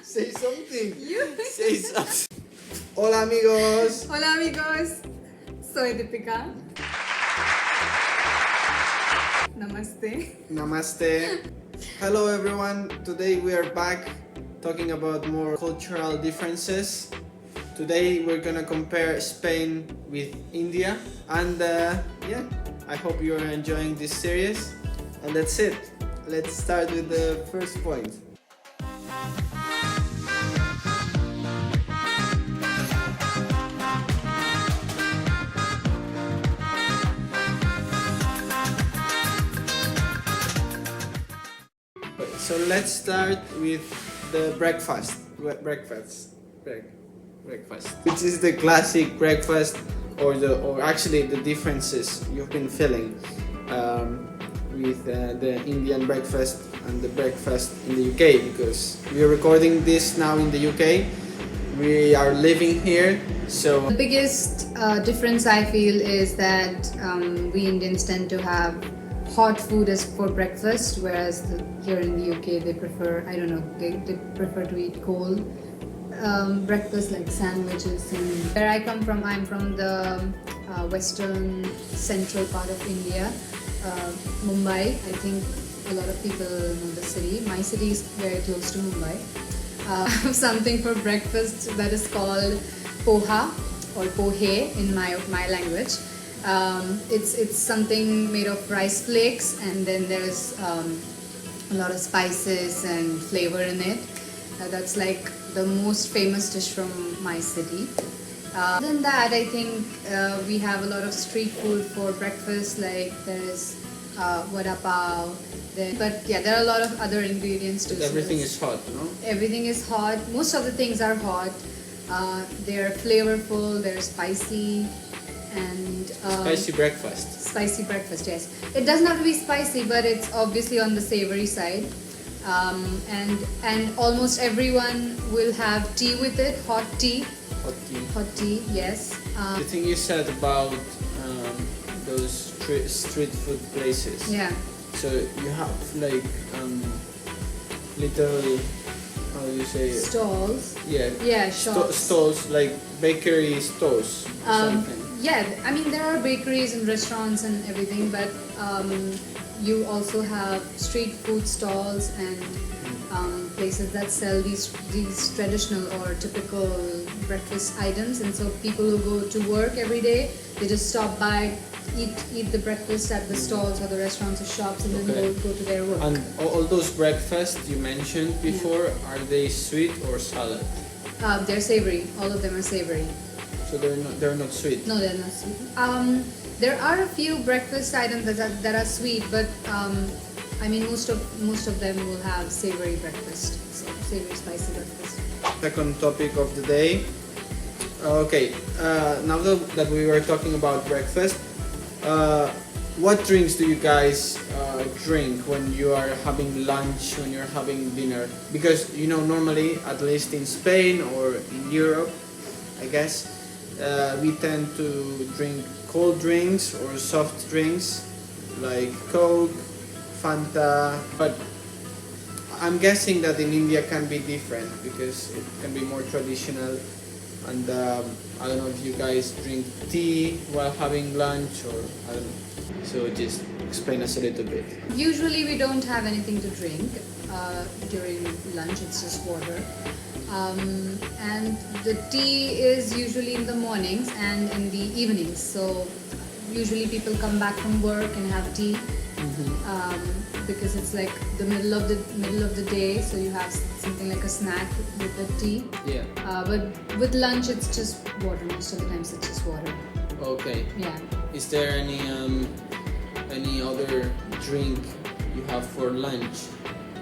Say something. You. Say something. Hola amigos. Hola amigos, soy Deepika. Namaste. Namaste. Hello everyone. Today we are back talking about more cultural differences. Today we're gonna compare Spain with India, and yeah, I hope you are enjoying this series. And that's it. Let's start with the first point. So let's start with the breakfast, which is the classic breakfast, or actually the differences you've been feeling with the Indian breakfast and the breakfast in the UK, because we are recording this now in the UK. We are living here, so The biggest difference I feel is that we Indians tend to have hot food as for breakfast, whereas here in the UK they prefer, I don't know, they prefer to eat cold breakfast like sandwiches. And where I come from, I'm from the western central part of India, Mumbai. I think a lot of people know the city. My city is very close to Mumbai. I have something for breakfast that is called poha or pohe in my language. It's something made of rice flakes, and then there's a lot of spices and flavor in it. That's like the most famous dish from my city. Other than that, I think we have a lot of street food for breakfast, like there's vada pav. But yeah, there are a lot of other ingredients too. but everything is hot, no? Everything is hot. Most of the things are hot. They're flavorful, they're spicy. And Spicy breakfast. Spicy breakfast, yes. It doesn't have to be spicy, but it's obviously on the savory side. And almost everyone will have tea with it, hot tea. Hot tea. Hot tea, yes. The thing you said about those street food places. Yeah. So you have like little, how do you say it? Stalls. Yeah. Yeah, shops. Stalls, like bakery stalls or something. Yeah, I mean there are bakeries and restaurants and everything, but you also have street food stalls and places that sell these traditional or typical breakfast items. And so people who go to work every day, they just stop by, eat the breakfast at the stalls or the restaurants or shops, and then go to their work. And all those breakfasts you mentioned before, are they sweet or salad? They're savory. All of them are savory. So they're not sweet. No, they're not sweet. There are a few breakfast items that are sweet, but I mean most of them will have savory breakfast, so savory spicy breakfast. Second topic of the day. Okay, now that we were talking about breakfast, what drinks do you guys drink when you are having lunch, when you're having dinner? Because you know, normally, at least in Spain or in Europe, I guess, we tend to drink cold drinks or soft drinks like Coke, Fanta, but I'm guessing that in India can be different because it can be more traditional. And I don't know if you guys drink tea while having lunch, or I don't know. So just explain us a little bit. Usually we don't have anything to drink during lunch. It's just water. And the tea is usually in the mornings and in the evenings. So usually people come back from work and have tea. Because it's like the middle of the day, so you have something like a snack with the tea. Yeah. But with lunch, it's just water. Most of the times, it's just water. Okay. Yeah. Is there any other drink you have for lunch?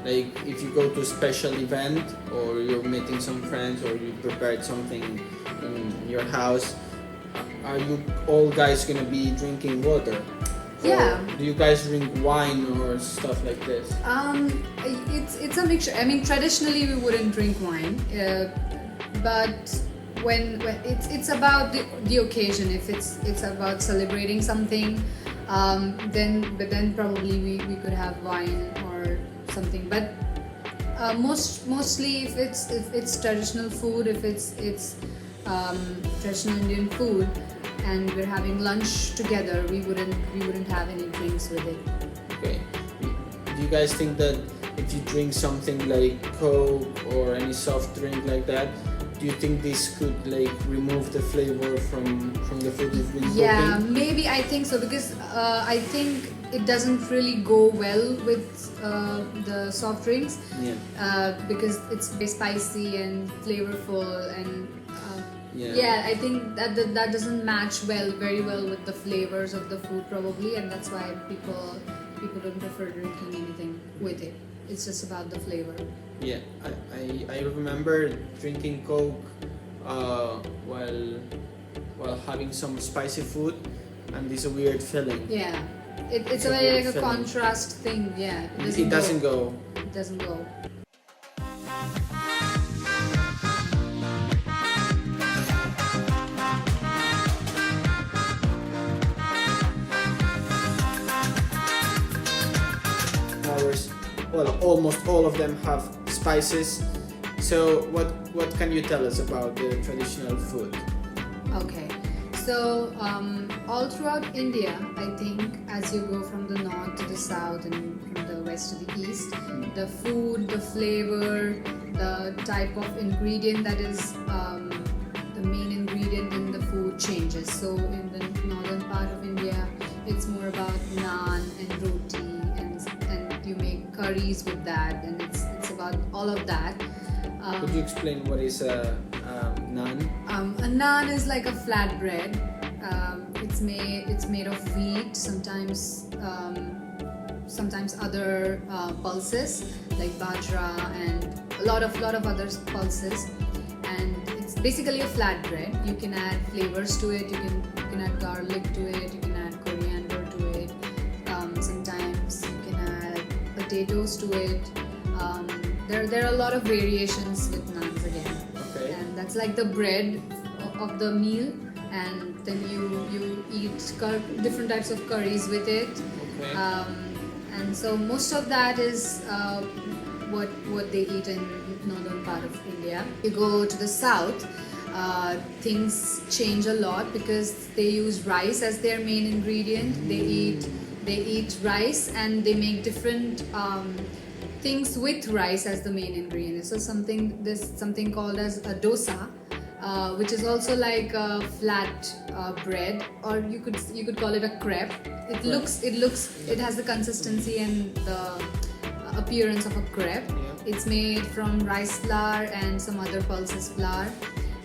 Like if you go to a special event, or you're meeting some friends, or you prepared something in your house, are you all guys gonna be drinking water? Yeah. Or do you guys drink wine or stuff like this? It's a mixture. I mean, traditionally we wouldn't drink wine, but when it's about the occasion. If it's about celebrating something, then probably we could have wine or something. But mostly if it's traditional food, if it's traditional Indian food, and we're having lunch together, we wouldn't have any drinks with it. Okay. Do you guys think that if you drink something like Coke or any soft drink like that, do you think this could like remove the flavor from the food you've been Yeah, cooking? maybe, I think so, because I think it doesn't really go well with the soft drinks. Yeah. Because it's very spicy and flavorful, and Yeah. I think that doesn't match very well with the flavors of the food probably, and that's why people don't prefer drinking anything with it. It's just about the flavor. Yeah, I remember drinking Coke while having some spicy food, and it's a weird feeling. Yeah, it's a a very weird like a feeling. contrast thing. Yeah, It doesn't go. It doesn't go. Well, almost all of them have spices. So what can you tell us about the traditional food? Okay, so all throughout India, I think, as you go from the north to the south and from the west to the east, the food, the flavor, the type of ingredient that is the main ingredient in the food changes. So in the northern part of India, it's more about naan and roti, and you make curries with that, and it's about all of that. Could you explain what is a naan? A naan is like a flat bread. It's made of wheat, sometimes other pulses like bajra and a lot of other pulses, and it's basically a flat bread. You can add flavors to it. You can add garlic to it. You can add coriander to it. Sometimes you can add potatoes to it. There are a lot of variations with naans again. Okay. And that's like the bread of the meal, and then you eat different types of curries with it. Okay. And so most of that is what they eat in northern part of India. You go to the south, things change a lot because they use rice as their main ingredient. They eat rice, and they make different things with rice as the main ingredient. So there's something called as a dosa, which is also like a flat bread, or you could call it a crepe. It has the consistency and the appearance of a crepe. Yeah. It's made from rice flour and some other pulses flour,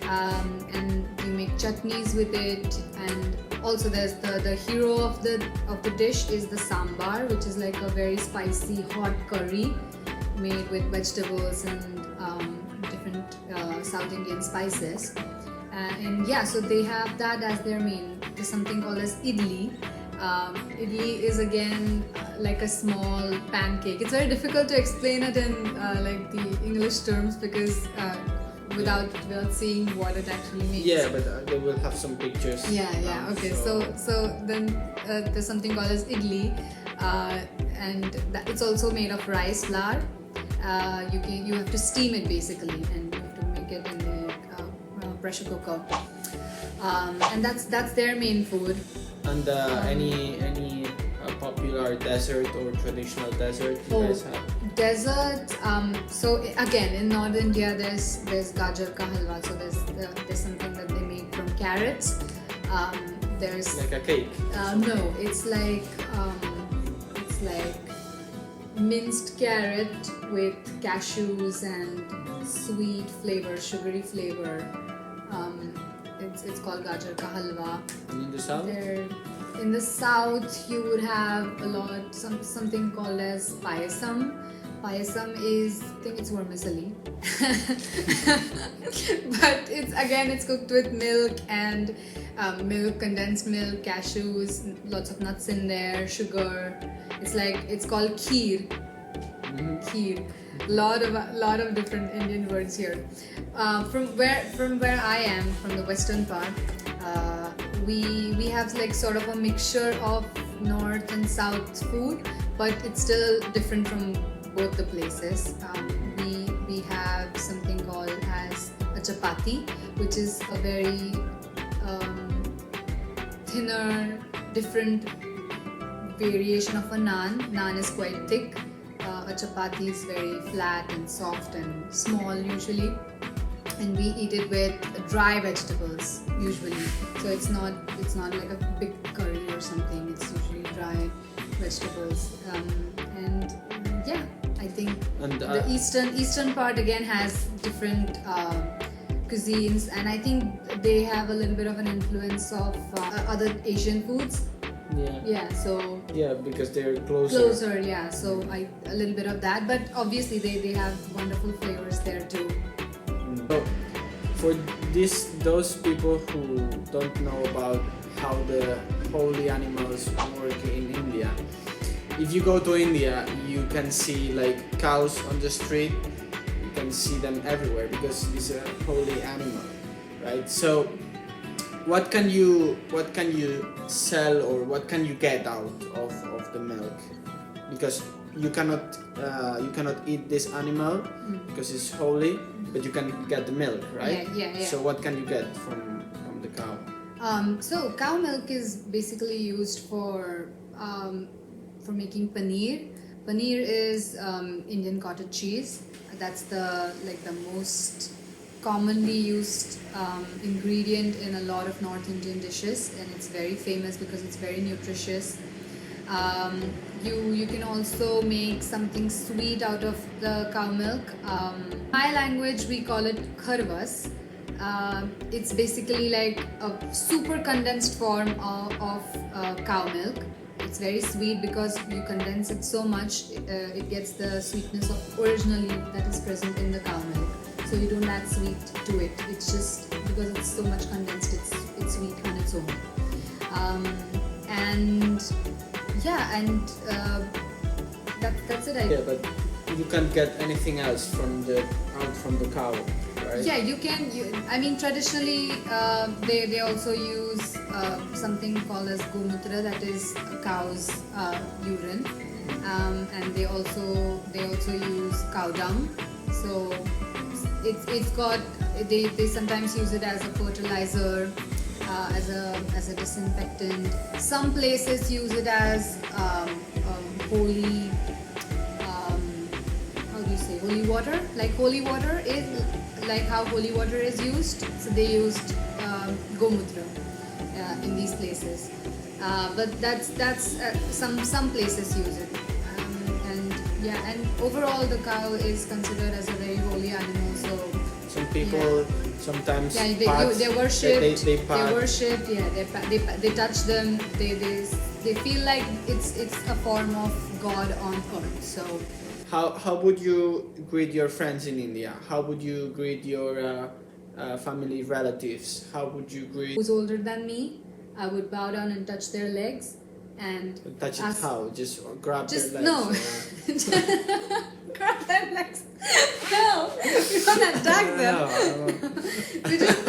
and you make chutneys with it. And also there's the hero of the dish is the sambar, which is like a very spicy hot curry made with vegetables and different South Indian spices. And yeah, so they have that as their main. There's something called as idli. Idli is again like a small pancake. It's very difficult to explain it in like the English terms because without seeing what it actually means. Yeah, but they will have some pictures. Yeah. Okay. So then there's something called as idli, and it's also made of rice flour. You have to steam it basically, and you have to make it in the pressure cooker. And that's their main food. And any popular dessert or traditional dessert you guys have? Dessert. So again, in North India, there's gajar ka halwa. So there's something that they make from carrots. There's Like a cake? no, it's like minced carrot with cashews and sweet flavor, sugary flavor. It's called gajar ka halwa. And in the south? In the south, you would have something called as payasam. Payasam is, I think it's vermicelli, but it's cooked with milk and condensed milk, cashews, lots of nuts in there, sugar. It's called kheer. Kheer. Lot of different Indian words here. From where I am, from the western part, we have like sort of a mixture of north and south food, but it's still different from both the places. We have something called as a chapati, which is a very thinner, different variation of a naan. Naan is quite thick. A chapati is very flat and soft and small usually, and we eat it with dry vegetables usually. So it's not like a big curry or something. It's usually dry vegetables. And yeah, I think the eastern part again has different cuisines, and I think they have a little bit of an influence of other Asian foods. So because they're closer. So a little bit of that, but obviously they have wonderful flavors there too. So for those people who don't know about how the holy animals work in India, if you go to India, you can see like cows on the street. You can see them everywhere because it's a holy animal, right? So what can you sell, or what can you get out of the milk? Because you cannot eat this animal because it's holy, but you can get the milk, right? Yeah. So what can you get from the cow? So cow milk is basically used for making paneer. Paneer is Indian cottage cheese. That's the most commonly used ingredient in a lot of North Indian dishes, and it's very famous because it's very nutritious. You can also make something sweet out of the cow milk. In my language we call it kharvas. It's basically like a super condensed form of cow milk. It's very sweet because you condense it so much, it gets the sweetness of originally that is present in the cow milk. So you don't add sweet to it. It's just because it's so much condensed, it's sweet on its own. That's it. But you can't get anything else from the cow, right? Yeah, you can. I mean, traditionally, they also use something called as gomutra, that is a cow's urine, and they also use cow dung. So they sometimes use it as a fertilizer, as a disinfectant. Some places use it as holy. How do you say holy water? Like holy water is like how holy water is used. So they used gomutra in these places. But that's some places use it. And overall the cow is considered as a very holy animal. So some people sometimes they worship. they worship. They touch them. They feel like it's a form of God on earth. So how would you greet your friends in India? How would you greet your family relatives? How would you greet who's older than me? I would bow down and touch their legs and touch it. How? Just grab their legs? No. Grab their legs. No, you don't attack them. No. You just